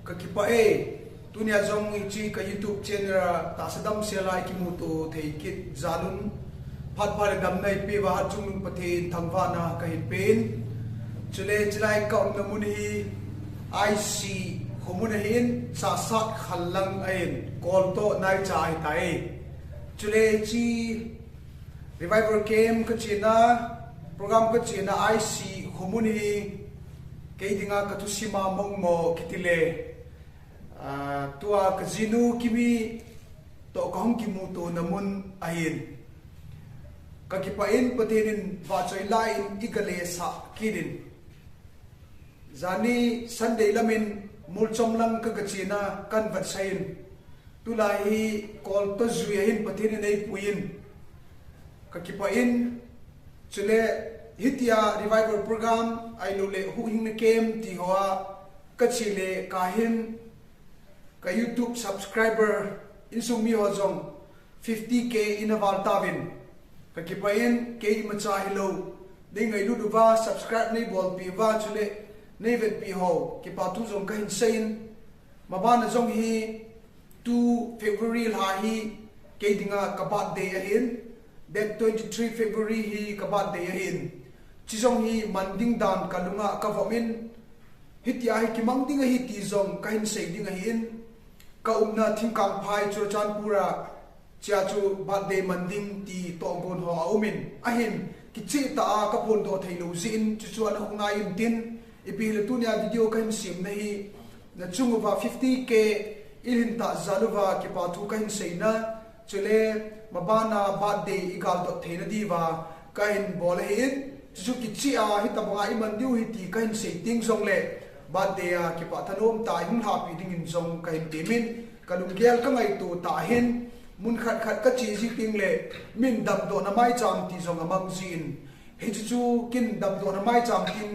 ka kipa e tunia jong chi ka YouTube channel ta sadam sela ki mutu thei kit zalun phat par gam nai pe wa chung pathe thangwa na ka hin pen chule chlai ka na mun hi IC homun hin sa sat khallang ain kol to nai chai tai chule chi revival camp ka china program ka china IC homun hi ke dinga ka tu sima mong mo kitile tua kazinu kimi to kahong kimu to namun ahin kakipain patenin vachai lain igale sa kidin zani sunday lamin mulchom lang kagachina kanvat sain tulahi kol to zuyahin patenin ay puin kakipain chule hitia revival program ay lule huhing na kem ti hoa kachile kahin ka YouTube subscriber insumi ho jong 50k inaval tawin ka kipain ke macha hello ding ai lu va subscribe nei bol pi va chule nei vet pi ho ki pa tu jong ka hin sein mabana jong hi 2 February la hi ke dinga ka birthday ahin that 23 February hi ka birthday ahin chi jong hi manding dan kalunga ka vomin hitia hi ki mangding hi ti jong ka hin sei ding ahin ka umna thingkang phai churchan pura chia chu birthday manding ti tongon ho aumin ahin kichi ta ka pon do thailo zin chu chu an honga in tin ipil tunia video kan sim nahi na chunguwa 50k ilin ta zaluwa ki pa thu kan seina chule mabana birthday igal do theina diwa kain bolhin chu kichi a hitabanga iman diu hi ti kan sei ting jong le birthday a ki pa thanom ta hin happy ding in jong kain timin kalung gel ka ngai tu ta hin mun khat khat ka chi ji ting le min dam do na mai cham ti jong amang jin he chu kin dam do na mai cham tin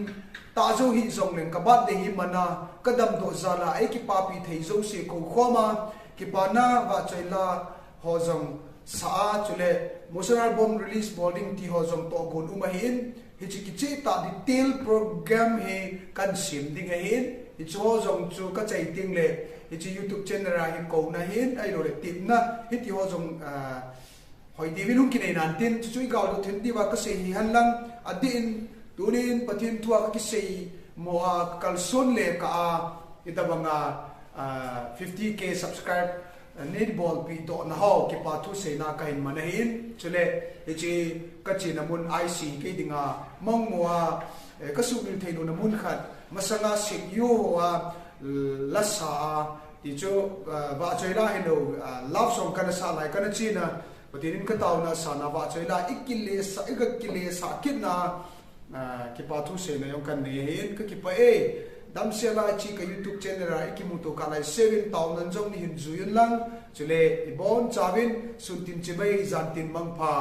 ta zo hi jong leng ka birthday hi mana ka dam do zala ai ki pa pi thei zo se ko khoma ki pa na wa chaila ho jong sa chule motional bomb release boarding ti ho jong to gon umahin hi chi ki che ta detail program he kan sim ding hin hi cho jong chu ka chai ting le hi chi YouTube channel ra hi ko na hin ai lo le tip na hi ti ho jong hoi di vilung ki nei nan tin chu i gaw lo then di wa ka se hi han lang adin tunin pathin thua ka ki sei mo kalson le ka itabanga 50k subscribe need ball pi to na ho ki pa thu se na kain manahin chule hi ka chi na mun IC ke dinga mong mo ka su mil theino na mun khat masanga sik yo wa lasa ti cho ba choila hello love song kana sa lai kana china patinin ka taw na sa na ba choila ikile sa ikile sa kitna ki pa thu se na yong kan ne hin ka ki pa e dam sela chi ka YouTube channel ra ikimuto ka lai 7,000 jong ni hin zuyun lang chule ibon chawin suntin chibai zantin mangpha